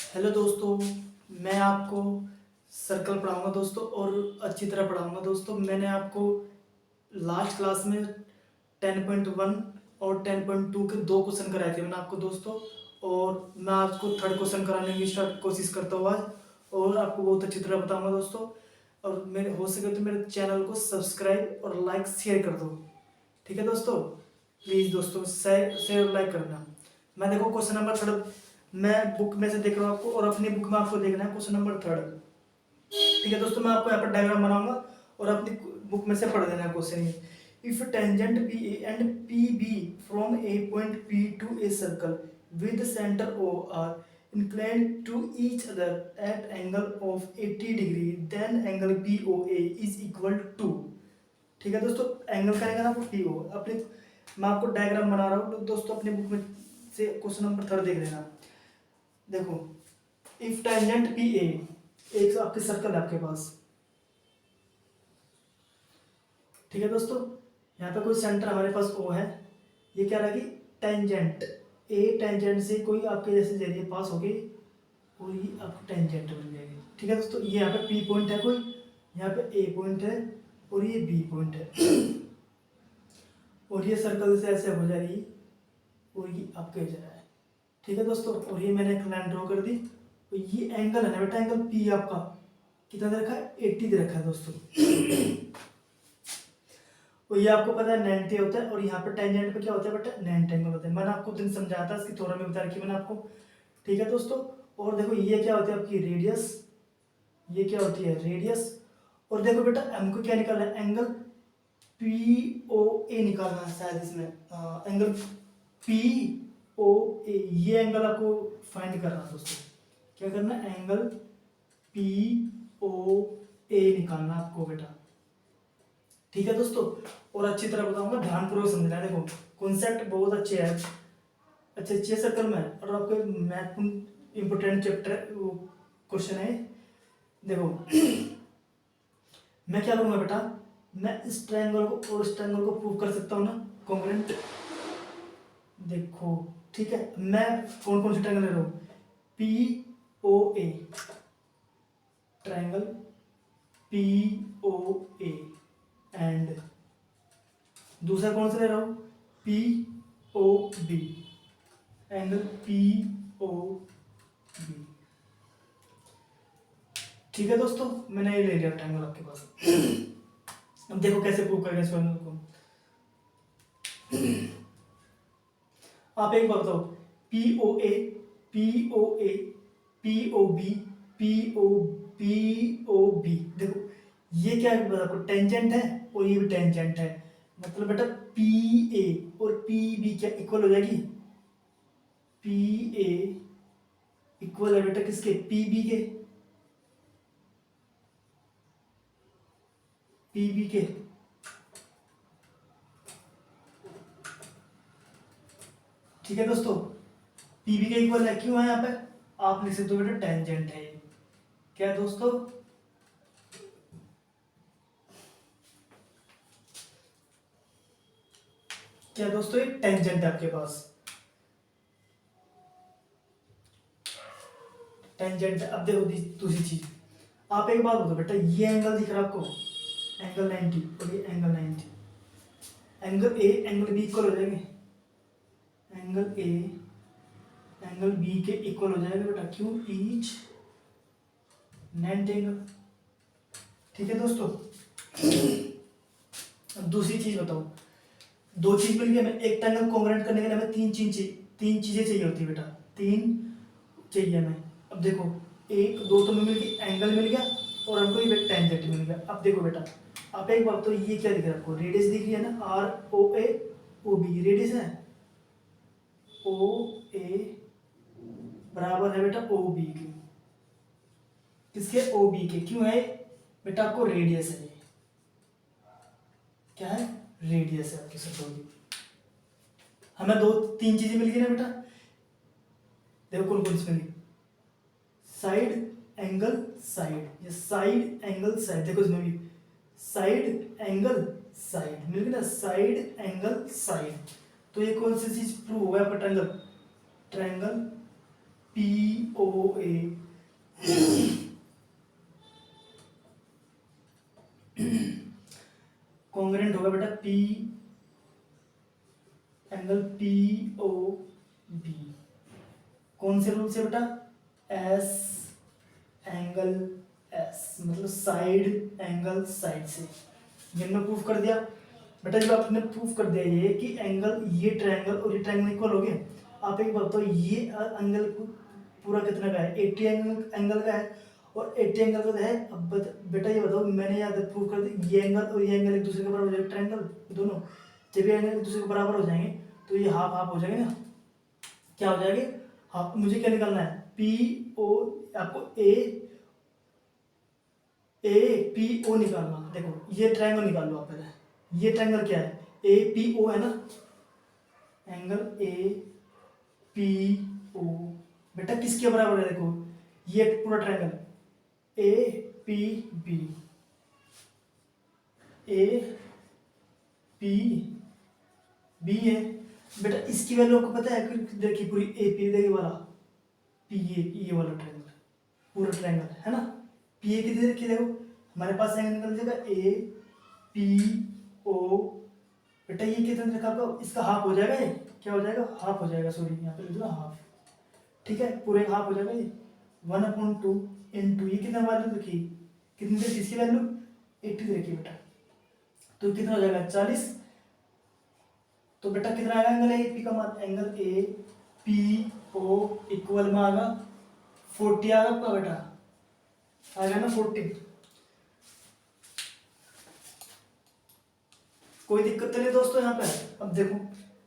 Hello दोस्तों, मैं आपको सर्कल पढ़ाऊंगा दोस्तों और अच्छी तरह पढ़ाऊंगा दोस्तों। मैंने आपको लास्ट क्लास में 10.1 और 10.2 के दो क्वेश्चन कराए थे मैंने आपको दोस्तों। और मैं आपको थर्ड क्वेश्चन कराने की कोशिश करता हूँ आज, और आपको बहुत अच्छी तरह बताऊंगा दोस्तों। और मेरे हो सके तो मेरे चैनल को सब्सक्राइब और लाइक शेयर कर दो, ठीक है दोस्तों। प्लीज़ दोस्तों शेयर और लाइक करना। मैं देखो क्वेश्चन नंबर थर्ड मैं बुक में से देख रहा हूँ आपको, और अपनी बुक में आपको देखना है क्वेश्चन नंबर थर्ड, ठीक है दोस्तों। मैं आपको यहाँ पर डायग्राम बनाऊंगा और अपनी बुक में से पढ़ देना है क्वेश्चन ये। If tangent B A and P B from a point P to a circle with centre O are inclined to each other at angle of 80 degree, then angle POA is equal to, ठीक है दोस्तों। Angle करेंगे ना आपको PO अपने, मैं आपको diagram बना रहा हूँ तो दोस्तों अपने बुक में से क्वेश्चन नंबर थर्ड देख लेना। देखो, इफ टेंजेंट पी ए, एक आपके सर्कल है आपके पास, ठीक है दोस्तों। यहाँ पे कोई सेंटर हमारे पास ओ है, ये क्या रहा कि टेंजेंट ए, टेंजेंट से कोई आपके जैसे जरिए पास होगी और ये आपको टेंजेंट बन जाएगी, ठीक है दोस्तों। ये यहाँ पे पी पॉइंट है कोई, यहाँ पे ए पॉइंट है और ये बी पॉइंट है और ये सर्कल से ऐसे हो जा रही और ये आपके जा रहा है, ठीक है दोस्तों। और ये मैंने एक लाइन ड्रॉ कर दी। और ये एंगल है ना बेटा, एंगल पी आपका कितना दे रखा है, 80 दे रखा है दोस्तों। और ये आपको पता है 90 होता है, और यहाँ पे टेंजेंट पे क्या होता है बेटा, 90 एंगल होता है। मैंने आपको दिन समझाया था, इसकी थोड़ा में बता रखी मैंने आपको, ठीक है दोस्तों। और देखो ये क्या होती है आपकी रेडियस, ये क्या होती है रेडियस। और देखो बेटा हमको क्या निकालना है, एंगल पी ओ ए निकालना है शायद इसमें, एंगल पी ओ ए, ये एंगल आपको फाइंड करना है दोस्तों। क्या करना है, एंगल पी ओ ए निकालना आपको बेटा, ठीक है दोस्तों। और अच्छी तरह बताऊंगा, ध्यानपूर्वक समझना है। देखो कॉन्सेप्ट बहुत अच्छे है, अच्छे अच्छे सर्कल में है, और आपके महत्वपूर्ण इंपोर्टेंट चैप्टर क्वेश्चन है। देखो मैं क्या करूंगा बेटा, मैं इस ट्रायंगल को और इस ट्रायंगल को प्रूव कर सकता हूँ ना, कॉन्ग्रुएंट। देखो ठीक है, मैं कौन कौन से ट्रायंगल ले रहा हूँ, P O A, triangle P O A, and दूसरा कौन सा ले रहा हूँ, P O B, angle P O B, ठीक है दोस्तों। मैंने ये ले लिया ट्रायंगल आपके पास। अब देखो कैसे प्रूव करेंगे इस ट्रायंगल को। आप एक बात बताओ, P O A, P O A, P O B, P O P O B, देखो ये क्या है आपको, टेंजेंट है और ये भी टेंजेंट है। मतलब बेटा पी ए और पी बी क्या इक्वल हो जाएगी, पी ए इक्वल है बेटा किसके, पी बी के, पी बी के, ठीक है दोस्तों। पी बी के इक्वल है, क्यों है यहाँ पे, आप लिख सकते हो बेटा टेंजेंट है ये। क्या है दोस्तों, क्या दोस्तों, ये टेंजेंट है आपके पास, टेंजेंट। अब देखो दूसरी चीज, आप एक बात बताओ बेटा, ये एंगल दिख रहा है आपको, एंगल 90, और ये angle 90, angle A angle B equal हो जाएंगे, एंगल ए एंगल बी के इक्वल हो जाएगा बेटा, क्यों, ईच 90 एंगल, ठीक है दोस्तों। अब दूसरी चीज बताओ, दो चीज मिल गई हमें, एक एंगल कॉन्ग्रुएंट करने के लिए हमें तीन चीजें चाहिए होती है बेटा, तीन चाहिए हमें। अब देखो एक दो तो मिल गई, एंगल मिल गया और हमको ये टेंजेंट मिल गया। अब देखो बेटा आप एक बात तो, ये क्या दिख रहा है आपको, रेडियस दिख रही है ना, R O A O B radius है, ओ ए बराबर है बेटा ओ बी के, किसके, ओ बी के, क्यों है बेटा, आपको रेडियस है, ये क्या है, रेडियस है आपकी सर्कल की। हमें दो तीन चीजें मिल गई ना बेटा, देखो कौन कौन सी मिल गई, साइड एंगल साइड, ये साइड एंगल साइड, देखो इसमें भी साइड एंगल साइड मिल गई ना, साइड एंगल साइड। तो ये कौन सी चीज प्रूव होगा आपका, triangle, triangle P O A congruent होगा बेटा P angle P O B. कौन से रूल से बेटा? एस एंगल एस, मतलब साइड एंगल साइड से। ये हमने प्रूफ कर दिया बेटा। जब आपने प्रूफ कर दिया ये कि एंगल, ये ट्रायंगल और ये ट्रायंगल इक्वल हो गए, आप एक बात बताओ, ये एंगल पूरा कितना का है? 80 एंगल का है और 80 एंगल का है। अब बेटा ये बताओ, मैंने याद प्रूफ कर दी, ये एंगल और ये एंगल एक दूसरे के बराबर हो जाएगा, ट्रायंगल दोनों। जब ये एंगल एक दूसरे के बराबर हो जाएंगे तो ये हाफ हाफ हो जाएंगे ना। क्या हो जाएंगे? हाफ। मुझे क्या निकालना है? पी ओ, आपको ए पी ओ निकालना। देखो ये ट्रायंगल निकाल लो आप पहले। ये ट्रायंगल क्या है? ए पी ओ है ना, एंगल ए पी ओ बेटा किसके बराबर है? देखो ये पूरा triangle A P B, A P B है बेटा। इसकी वैल्यू आपको पता है? देखिए पूरी ए पी, देखिए वाला पी ए, ये वाला ट्रायंगल, पूरा ट्रायंगल है ना। पी ए कितनी रखी? देखो हमारे पास एंगल निकल जाएगा ए पी ओ बेटा। ये कितना रखा आपका? इसका हाफ हो जाएगा। ये क्या हो जाएगा? हाफ हो जाएगा। सॉरी यहाँ पे लिख दो ना हाफ, ठीक है, पूरे का हाफ हो जाएगा। ये 1/2 इंटू ये कितना वैल्यू रखी? कितनी रखी इसकी वैल्यू? 80 रखी बेटा। तो कितना हो जाएगा? 40। तो बेटा कितना आएगा एंगल ए पी का मान? Angle A P O equal में आएगा 40 आएगा आपका बेटा, आएगा ना 40। कोई दिक्कत तो नहीं दोस्तों यहाँ पे? अब देखो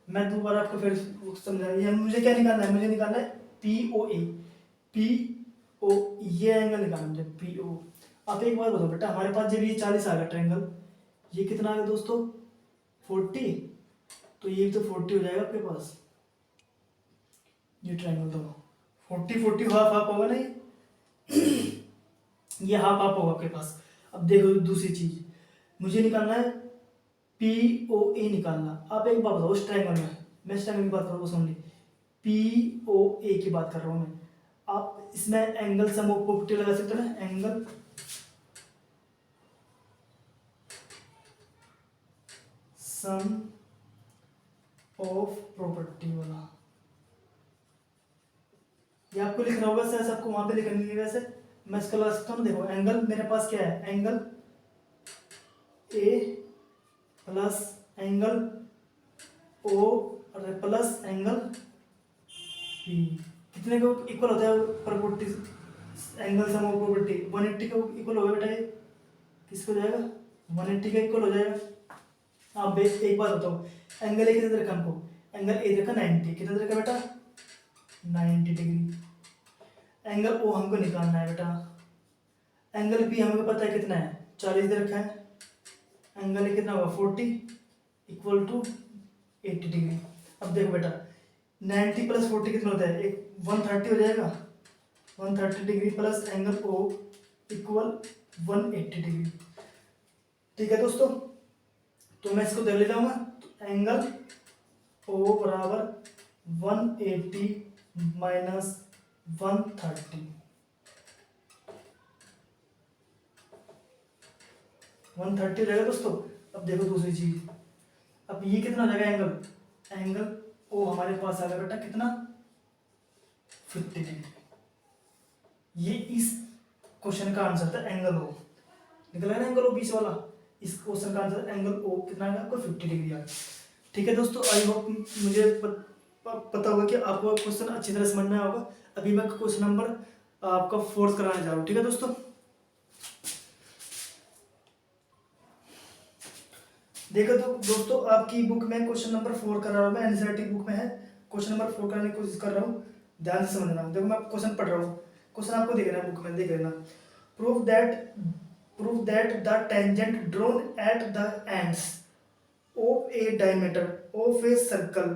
मैं दोबारा आपको फिर समझा, ये मुझे क्या निकालना है? मुझे निकालना है पी ओ ए, पी ओ, ये एंगल निकालना मुझे पी ओ। आप एक बात बताओ बेटा, हमारे पास जब ये 40 आ गया ट्रायंगल, ये कितना आ गया दोस्तों? 40। तो ये भी तो 40 हो जाएगा आपके पास। ये ट्रायंगल दोनों 40 40 हाफ हाफ होगा ना ये हाफ हाफ होगा आपके पास। अब देखो दूसरी चीज मुझे निकालना है पी ओ ए निकालना। आप एक बात बताओ, उस ट्रायंगल में, मैं इस ट्रायंगल की बात कर रहा हूँ ओनली, पी ओ ए की बात कर रहा हूँ मैं। आप इसमें एंगल सम ऑफ प्रॉपर्टी लगा सकते हो ना, एंगल सम ऑफ प्रॉपर्टी वाला। ये आपको लिखना होगा सर, आपको वहां पे लिखना नहीं है वैसे, मैं इसका लगा सकता हूँ। देखो एंगल मेरे पास क्या है? Angle A plus angle O plus angle P, कितने को इक्वल होता है property? Angle sum of property 180 का इक्वल होगा बेटा। ये किसको जाएगा? 180 का इक्वल हो जाएगा। आप बेस एक बात बताओ, एंगल ए कितने रखा हमको? एंगल ए रखा 90, कितने रखा बेटा? 90 डिग्री। एंगल ओ हमको निकालना है बेटा। एंगल पी हमको पता है कितना है? 40 दे रखा है। एंगल ए कितना होगा? 40 इक्वल टू 80 डिग्री। अब देखो बेटा 90 प्लस 40 कितना होता है? एक 130 हो जाएगा। 130 degree plus angle O equal 180 degree. ठीक है दोस्तों, तो मैं इसको दे ले जाऊंगा। तो एंगल ओ बराबर 180 माइनस 130, 130 रहेगा दोस्तों। अब देखो दूसरी चीज, अब ये कितना हो जाएगा एंगल? एंगल ओ हमारे पास आ गया बेटा कितना? 50 डिग्री। ये इस क्वेश्चन का आंसर था, एंगल ओ निकला ना, एंगल ओ बीच वाला। इस क्वेश्चन का आंसर एंगल ओ कितना आएगा आपको? 50 डिग्री आएगा। ठीक है दोस्तों, आई होप मुझे पता होगा कि आपको क्वेश्चन अच्छी तरह समझ में आया होगा। अभी मैं क्वेश्चन नंबर आपका 4 कराने जा रहा हूँ। ठीक है दोस्तों, देखो तो दोस्तों आपकी बुक में क्वेश्चन नंबर 4 कर रहा हूँ मैं, एनसीईआरटी बुक में है। क्वेश्चन नंबर 4 कराने की कोशिश कर रहा हूँ, ध्यान से समझना। देखो मैं क्वेश्चन पढ़ रहा हूँ, क्वेश्चन आपको देख लेना बुक में, देख लेना। Prove that the tangent drawn at the ends of a diameter of a circle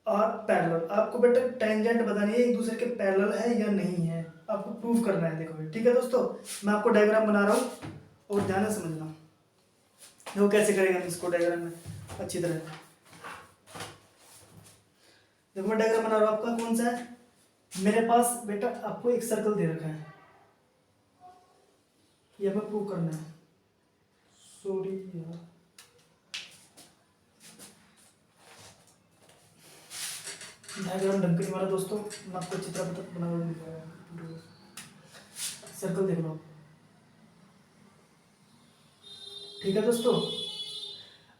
are parallel. आपको बेटा टेंजेंट बतानी है एक दूसरे के पैरेलल है या नहीं है, आपको प्रूव करना है। देखो ठीक है दोस्तों, मैं आपको डायग्राम बना रहा हूँ और ध्यान से समझना। देखो कैसे करेंगे हम इसको डायग्राम में अच्छी तरह। देखो मैं डायग्राम बना रहा हूँ आपका, कौन सा है? मेरे पास बेटा आपको एक सर्कल दे रखा है, ये हमें प्रूव करना है। सॉरी यार, डायग्राम ढंग नहीं मारा दोस्तों, मैं आपको अच्छी तरह बना सर्कल देख लो, ठीक है दोस्तों।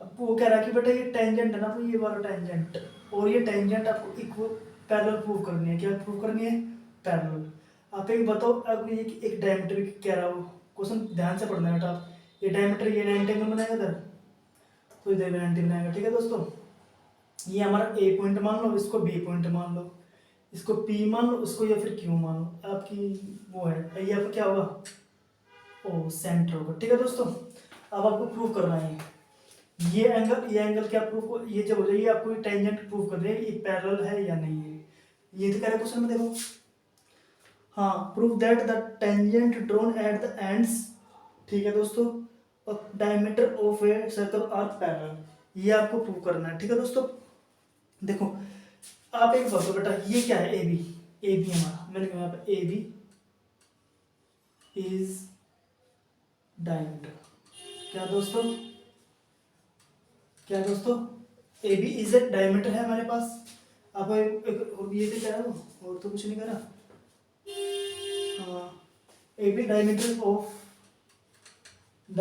अब वो कह रहा है कि बेटा ये टेंजेंट है ना, तो ये वाला टेंजेंट और ये टेंजेंट आपको इक्वल पैरेलल प्रूव करनी है। क्या प्रूव करनी है? पैरेलल। आप एक बताओ, अब ये एक डायमीटर कह रहा हो, क्वेश्चन ध्यान से पढ़ना है बेटा। ये डायमीटर ये 90 एंगल बनाएगा इधर, तो इधर 90 बनाएगा, ठीक है दोस्तों। ये हमारा ए पॉइंट मान लो, इसको बी पॉइंट मान लो, इसको पी मान लो, इसको या फिर क्यू मान लो, आपकी वो है। ये आपका क्या होगा? ओ सेंटर होगा, ठीक है दोस्तों। अब आपको प्रूव करना है ये एंगल क्या प्रूफ, ये जब हो जाए ये आपको टेंजेंट प्रूफ कर देगा ये पैरेलल है या नहीं है। ये तो कह रहा है क्वेश्चन में, देखो। हाँ, prove that the tangent drawn at the ends, ठीक है दोस्तों, और diameter of a circle are parallel, ये आपको प्रूव करना है, ठीक है दोस्तों। देखो आप एक बात बेटा, ये क्या है? ए बी हमारा, मैंने कहा यहाँ पे ए बी इज डायमीटर, क्या दोस्तों? क्या दोस्तों? A B is a diameter है हमारे पास। आप और ये तो कह रहा हो, और तो कुछ नहीं कह रहा। हाँ, A B diameter of the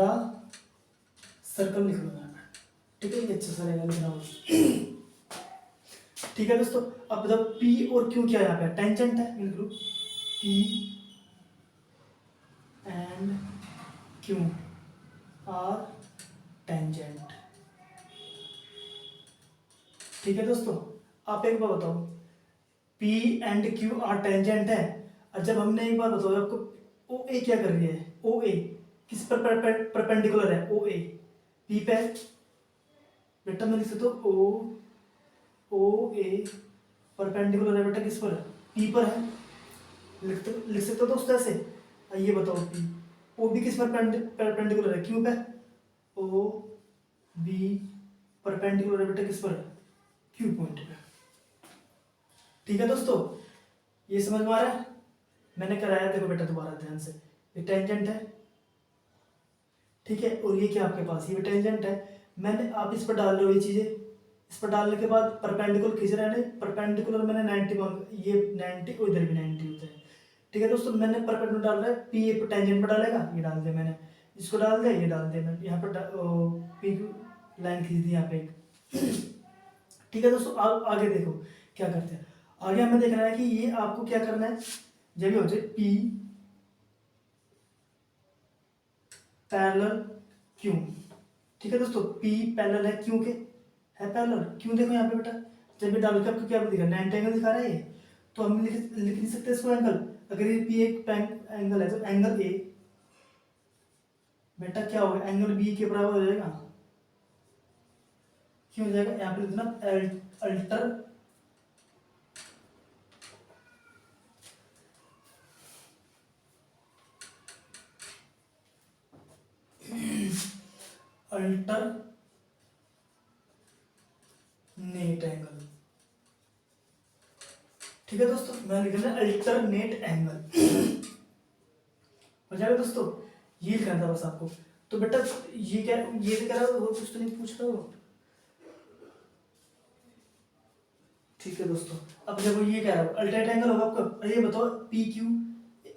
circle लिख लो यहाँ पे, ठीक है, ये अच्छा सा रहेगा लिखना होगा। ठीक है दोस्तों। अब जब पी और क्यू क्या है यहाँ पे? टेंजेंट है, लिख लो P and Q are tangent, ठीक है दोस्तों। आप एक बार बताओ, P and Q are tangent है, और जब हमने एक बार बताओ आपको, ओ ए क्या कर रही है? ओ ए किस पर परपेंडिकुलर है? ओ ए P पे, बेटा मैं लिख सकता हूँ ओ ए परपेंडिकुलर है बेटा किस पर? P पर है, लिख सकते हो दोस्तों ऐसे। ये बताओ P ओ बी किस पर परपेंडिकुलर है? Q पे। ओ बी परपेंडिकुलर है बेटा किस पर? Q पॉइंट पे, ठीक है दोस्तों। ये समझ में आ रहा है? मैंने कराया, देखो बेटा दोबारा ध्यान से, ये टेंजेंट है, ठीक है, और ये क्या आपके पास, ये भी टेंजेंट है। मैंने, आप इस पर डाल रहे हो ये चीजें, इस पर डालने के बाद परपेंडिकुलर खींच रहे हैं, परपेंडिकुलर मैंने 90 मांग, ये 90 और इधर भी 90 होता है, ठीक है दोस्तों। मैंने परपेंडिकुलर डाल रहा है, पी ये टेंजेंट पर डालेगा, ये डाल दिया मैंने, इसको डाल दिया, ये डाल दिया मैंने, यहाँ पर पी लाइन खींच दी यहाँ पे एक। ठीक है दोस्तों, आगे देखो क्या करते हैं। आगे हमें देखना है कि ये आपको क्या करना है, जब ये हो जाए P पैरेलल Q, ठीक है दोस्तों। P पैरेलल है Q के, है पैरेलल क्यों? देखो यहाँ पे बेटा, जब ये डालो आपको क्या दिखा, 90 एंगल दिखा रहा है ये, तो हम लिख नहीं सकते इसको एंगल। अगर ये P एक एंगल है तो एंगल A बेटा क्या होगा? एंगल B के बराबर हो जाएगा, क्यों हो जाएगा? यहाँ पे लिखना अल्टर अल्टर नेट एंगल, ठीक है दोस्तों। मैं लिख रहा अल्टरनेट एंगल, हो जाएगा दोस्तों। ये लिखना था बस आपको। तो बेटा ये क्या, ये तो कह रहा हो, कुछ तो नहीं पूछ रहा हो, ठीक है दोस्तों। अब जब ये कह रहा हो अल्टरनेट एंगल होगा आपका, ये बताओ P Q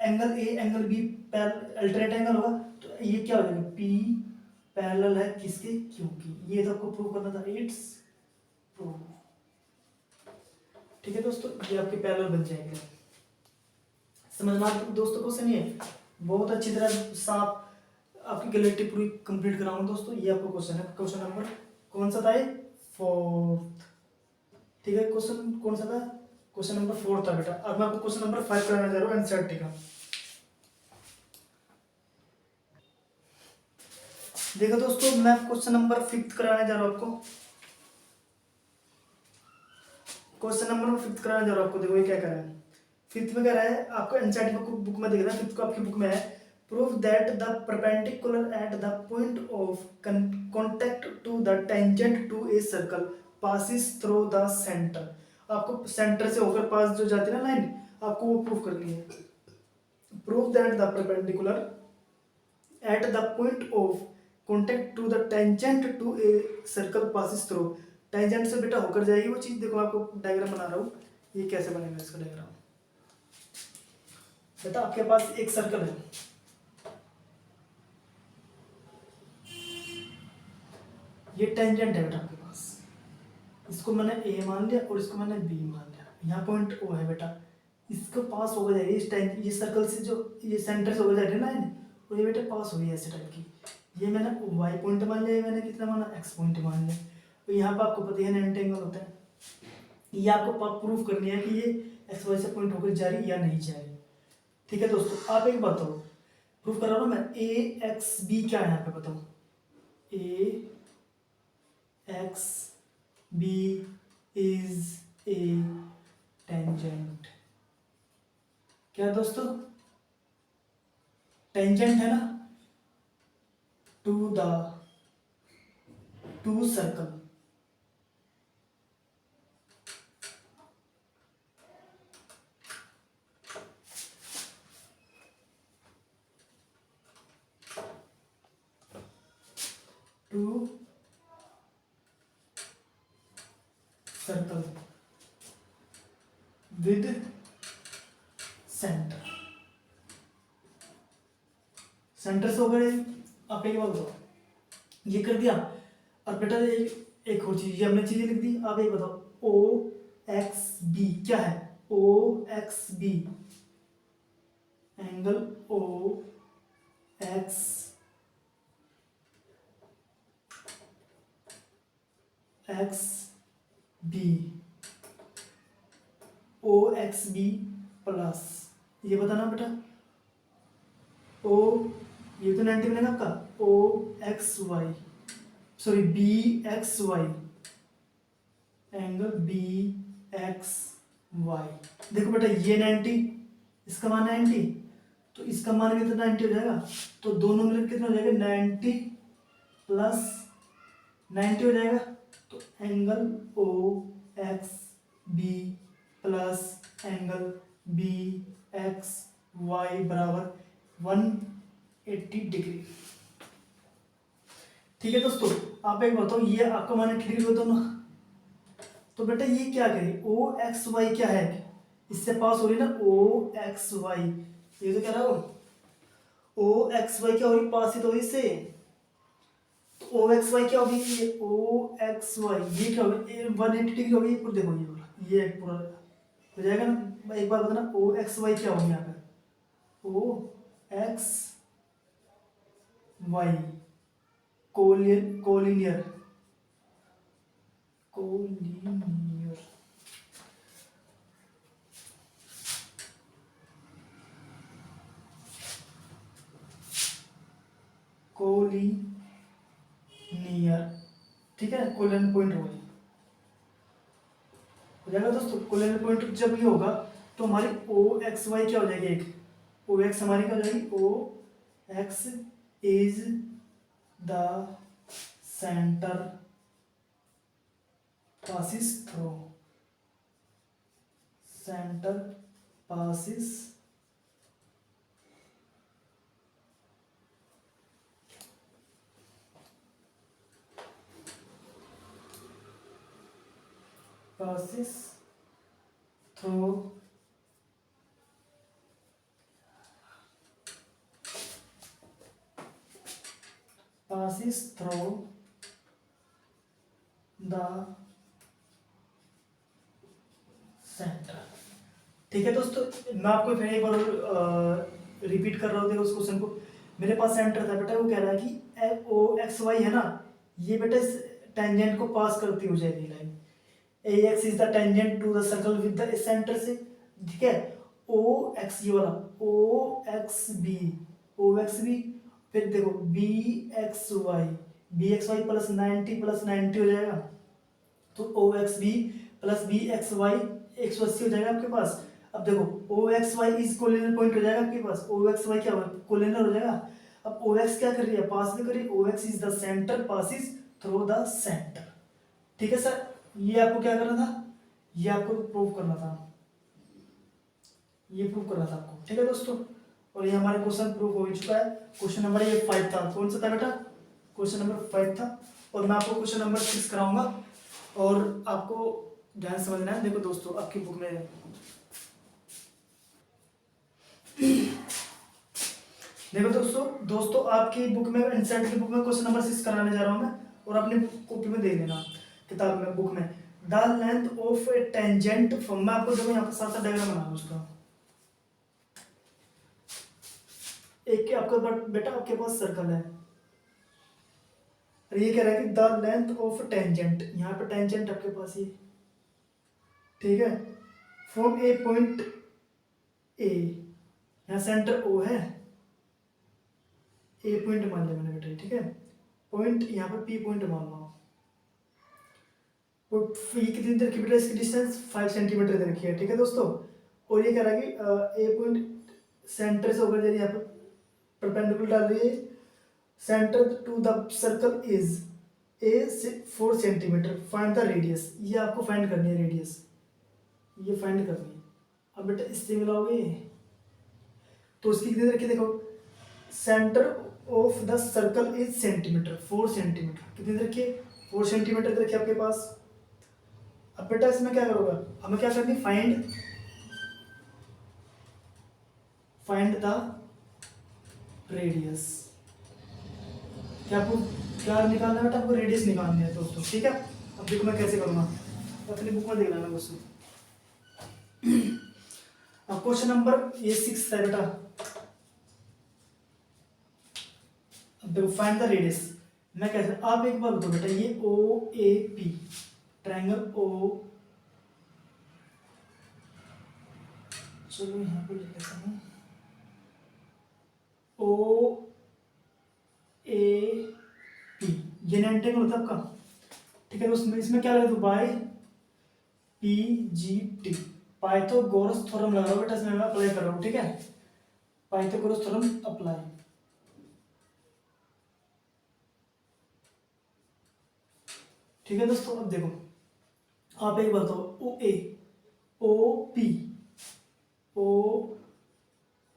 angle A angle B alternate angle होगा, तो ये क्या हो जाएगा? पी पैरेलल है किसके? क्यू की, ये तो आपको प्रूव करना था, इट्स प्रूव, ठीक है दोस्तों। ये आपके पैरेलल बन जाएंगे, समझ में आता दोस्तों क्वेश्चन? ये बहुत अच्छी तरह साफ आपकी गैलेक्टी पूरी कंप्लीट कराऊंगा दोस्तों। ये आपको क्वेश्चन है, क्वेश्चन नंबर कौन सा था ये? 4th, ठीक है। क्वेश्चन कौन सा था? क्वेश्चन नंबर 4 था बेटा। अब मैं आपको क्वेश्चन नंबर 5 कराने जा रहा हूँ एनसीईआरटी का। देखो दोस्तों, मैं क्वेश्चन नंबर 5 कराने जा रहा हूँ आपको, क्वेश्चन नंबर 5 कराने जा रहा हूँ आपको। देखो ये क्या कर रहा है, 5th में कह रहा है आपको, एनसीईआरटी बुक में देख रहा है, 5th को आपकी बुक में है, prove that the perpendicular at the point of contact to the tangent to a circle passes through the centre. आपको सेंटर से होकर पास जो जाती है ना लाइन, आपको वो प्रूफ करनी है। Prove that the perpendicular at the point of contact to the tangent to a circle passes through. Tangent से बेटा होकर जाएगी वो चीज़। देखो आपको डायग्राम बना रहा हूँ, ये कैसे बनेगा इसका डायग्राम। बेटा आपके पास एक सर्कल है, ये टेंजेंट है बेटा आपके पास। इसको मैंने ए मान लिया और इसको मैंने बी मान लिया। यहाँ पॉइंट ओ है बेटा, इसको पास हो जाएगी इस टाइम, ये सर्कल से जो ये सेंटर से हो जाएगी लाइन, और ये बेटा पास हो गई ऐसे टाइप की। ये मैंने वाई पॉइंट मान लिया, ये मैंने कितना माना एक्स पॉइंट मान लिया। तो यहाँ पर आपको पता है 90 एंगल होता है। ये आपको प्रूफ करनी है कि ये एक्स वाई से पॉइंट होकर जा रही या नहीं जा रही। ठीक है दोस्तों, आप एक बताओ, प्रूफ कर रहा हूँ ना मैं। ए एक्स बी क्या है यहाँ पे बताओ। A X B is a tangent. क्या दोस्तों, टेंजेंट है ना to the to circle. To circle with centre. Centre से होकर आप एक बात बताओ, ये कर दिया। और बेटा एक और चीज, ये हमने चीजें लिख दी। आप एक बताओ ओ एक्स बी क्या है। O X B angle O X X B, O X B plus, ये बताना बेटा ओ, ये तो 90 बनेगा आपका। O X Y, sorry B X Y angle B X Y. देखो बेटा ये 90, इसका मान 90, तो इसका मान भी तो 90 हो जाएगा। तो दोनों मिलकर कितना हो जाएगा 90 प्लस 90 हो जाएगा। तो angle O X B plus angle B X Y बराबर 180 डिग्री। ठीक है दोस्तों, आप एक बताओ, ये आपका मान 80 डिग्री होता ना, तो बेटा ये क्या करे ओ एक्स वाई क्या है, इससे पास हो रही ना ओ एक्स वाई। ये तो कह रहा हूँ ओ एक्स वाई क्या हो रही, पास ही तो हुई इससे। ओ एक्स वाई क्या होगी, ओ एक्स वाई ये क्या होगी 180 डिग्री होगी। पूरा देखो ये वाला, ये पूरा हो जाएगा ना। एक बार बताना ओ एक्स वाई क्या होगी यहाँ पे। O X Y collinear collinear collinear collinear. ठीक है, कोलिनियर पॉइंट हो जाएगा दोस्तों। कोलिनियर पॉइंट जब ये होगा तो हमारी ओ एक्स वाई क्या हो जाएगी, एक ओ एक्स हमारी क्या हो जाएगी, O X is the centre passes through, center passes passes through passes through the centre. ठीक है दोस्तों, मैं आपको फिर एक बार रिपीट कर रहा हूँ। देखो उस क्वेश्चन को, मेरे पास सेंटर था बेटा, वो कह रहा है कि ओ एक्स वाई है ना, ये बेटा इस टेंजेंट को पास करती हो जाएगी line. A X is the tangent to the circle with the centre से। ठीक है, ओ एक्स ये वाला O X B, O X B, फिर देखो B X Y plus 90 plus 90 हो जाएगा। तो O X B X Y 180 हो जाएगा आपके पास। अब देखो O X Y is collinear point हो जाएगा आपके पास। ओ एक्स वाई क्या हो कोलिनियर हो जाएगा। अब ओ एक्स क्या कर रही है, पास में कर रही है। O X is the centre passes through the centre. ठीक है सर, ये आपको क्या करना था, ये आपको प्रूव करना था। ये प्रूव करना था आपको, ठीक है दोस्तों। और ये हमारे क्वेश्चन प्रूव हो चुका है। क्वेश्चन नंबर ये 5 था, कौन सा था बेटा, क्वेश्चन नंबर 5 था। और मैं आपको क्वेश्चन नंबर 6 कराऊंगा और आपको ध्यान समझना है। देखो दोस्तों आपकी बुक में देखो दोस्तों आपकी बुक में, एनसीईआरटी की बुक में क्वेश्चन नंबर 6 कराने जा रहा हूँ मैं, और अपनी कॉपी में देख लेना, किताब में, बुक में। The length of A tangent from, मैं आपको देखो यहाँ पर साथ साथ डायग्राम बना रहा हूँ उसका। एक के आपके बेटा आपके पास सर्कल है, और ये कह रहा है कि द लेंथ ऑफ टेंजेंट, यहाँ पे टेंजेंट आपके पास ये, ठीक है, फ्रॉम ए पॉइंट ए, यहाँ सेंटर ओ है, ए पॉइंट मान लिया मैंने बेटा, ठीक है, पॉइंट यहाँ पे पी पॉइंट मान लो। और ये कितनी देर की बेटा, इसकी डिस्टेंस 5 सेंटीमीटर दे रखी है, ठीक है दोस्तों। और ये कह रहा है कि ए पॉइंट सेंटर से होकर यहाँ पे परपेंडिकुलर डाल रही है, centre to the circle is a 4 centimetre, find the radius, ये आपको फाइंड करनी है रेडियस, ये फाइंड करनी है। अब बेटा इससे मिलाओगे तो उसकी कितनी रखी, देखो centre of the circle is centimetre, 4 centimetre, कितनी रखी है, 4 सेंटीमीटर रखी आपके पास। अब बेटा इसमें क्या करोगे, हमें क्या करनी, फाइंड द रेडियस, क्या निकालना है बेटा, आपको रेडियस निकालनी है दोस्तों, ठीक है। अब देखो मैं कैसे करूँगा, अपनी बुक में देख लेना दोस्तों। अब क्वेश्चन नंबर ये 6 है बेटा। अब देखो फाइंड द रेडियस, मैं कैसे, आप एक बार बताओ बेटा, ये ओ ए पी ट्रायंगल ओ, चलो यहाँ पे लिख लेता हूँ, ओ ए पी, ये 90 होता है आपका, ठीक है दोस्तों। इसमें क्या लगा, by P G T, Pythagoras theorem लगा रहा हूँ बेटा, इसमें मैं अप्लाई कर रहा हूँ, ठीक है, पाइथागोरस थ्योरम अप्लाई। ठीक है दोस्तों। अब देखो आप एक बताओ, O A O P, O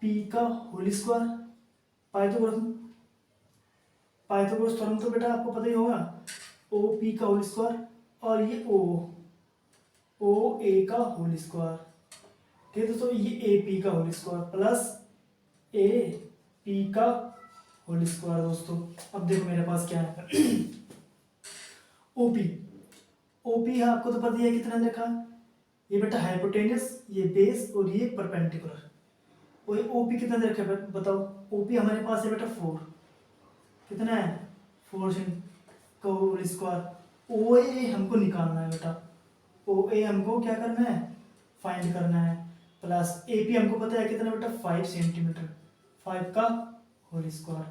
P का whole square, Pythagoras Pythagoras theorem तो बेटा आपको पता ही होगा, ओ पी का होल स्क्वायर, और ये ओ ए का होल स्क्वायर, ठीक है दोस्तों, ये ए पी का whole square plus A P का होल स्क्वायर दोस्तों। अब देखो मेरे पास क्या है, ओपी, ओपी है आपको तो पता ही है कितना देखा, ये बेटा हाइपोटेनस, ये बेस, और ये परपेंडिकुलर। और ये ओपी कितना दे रखा है बताओ, ओपी हमारे पास है बेटा 4, कितना है 4 का होल स्क्वायर। ओ ए हमको निकालना है बेटा, ओ ए हमको क्या करना है, फाइंड करना है, प्लस ए पी हमको पता है कितना बेटा 5 सेंटीमीटर, 5 का होल स्क्वायर,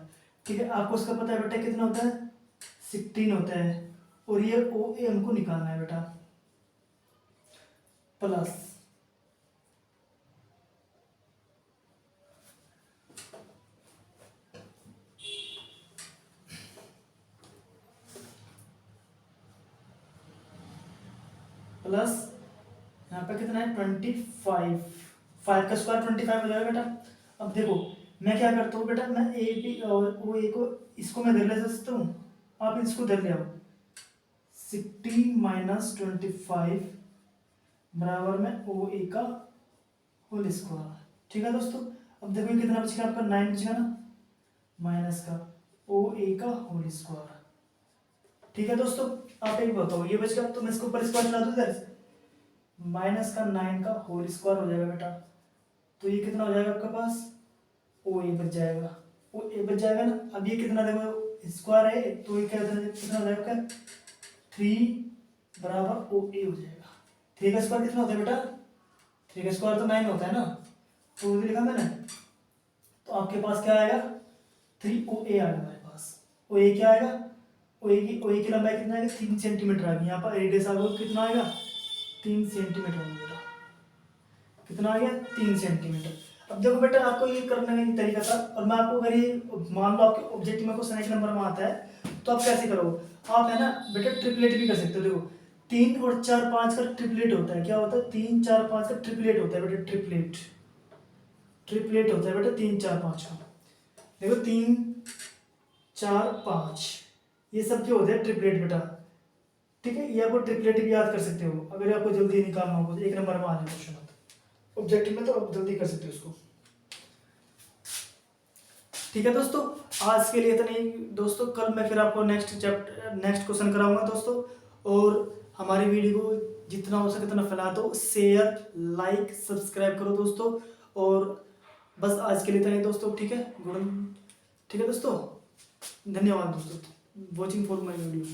ठीक है। आपको उसका पता है बेटा कितना होता है, 16 होता है। और ये ओ ए हमको निकालना है बेटा, प्लस यहाँ पे कितना है 25, 5 का स्क्वायर 25 हो जाएगा बेटा। अब देखो मैं क्या करता हूँ बेटा, मैं ए बी और ओ ए को, इसको मैं इधर ले सकता हूँ, आप इसको इधर ले आओ, 16 माइनस 25 बराबर में ओ ए का होल स्क्वायर, ठीक है दोस्तों। अब देखो कितना बचेगा आपका 9 बचेगा ना, माइनस का ओ ए का होल स्क्वायर, ठीक है दोस्तों। आप एक बताओ ये बचेगा, तो मैं इसको ऊपर स्क्वायर चला दूँ इधर, माइनस का 9 का होल स्क्वायर हो जाएगा बेटा, तो ये कितना हो जाएगा आपके पास, ओ ए बच जाएगा, ओ ए बच जाएगा ना। अब ये कितना देखो स्क्वायर है, तो ये कितना हो जाएगा, 3 बराबर ओ ए हो जाएगा। 3 का स्क्वायर कितना होता है बेटा, 3 का स्क्वायर तो 9 होता है ना, तो लिखा मैंने, तो आपके पास क्या आएगा, 3 ओ ए आएगा हमारे पास। ओ ए क्या आएगा, ओ ए की लंबाई कितना आएगा, 3 सेंटीमीटर आएगी, यहाँ पर रेडियस आएगा कितना आएगा, 3 सेंटीमीटर बेटा, कितना आ गया 3 सेंटीमीटर। अब देखो बेटा आपको ये करने का तरीका था, और मैं आपको अगर ये मान लो आपके ऑब्जेक्टिव में क्वेश्चन 1 नंबर में आता है, तो आप कैसे करो, आप है ना बेटा ट्रिपलेट भी कर सकते हो। देखो 3 और 4 5 का ट्रिपलेट होता है, क्या होता है 3 4 5 का ट्रिपलेट होता है बेटा, ट्रिपलेट, ट्रिपलेट होता है बेटा 3 4 5 का। देखो 3 4 5 ये सब क्या होते हैं ट्रिपलेट बेटा। ठीक है, ये आपको ट्रिपलेट भी याद कर सकते हो अगर आपको जल्दी निकालना हो तो 1 नंबर में आ जाए क्वेश्चन ऑब्जेक्टिव में, तो आप जल्दी कर सकते हो उसको। ठीक है दोस्तों, आज के लिए तो नहीं दोस्तों, कल मैं फिर आपको नेक्स्ट क्वेश्चन कराऊंगा दोस्तों। और हमारी वीडियो को जितना हो सके उतना फैला दो, शेयर लाइक सब्सक्राइब करो दोस्तों। और बस आज के लिए तो नहीं दोस्तों, ठीक है, गुड, ठीक है दोस्तों, धन्यवाद दोस्तों वॉचिंग फॉर माय वीडियो।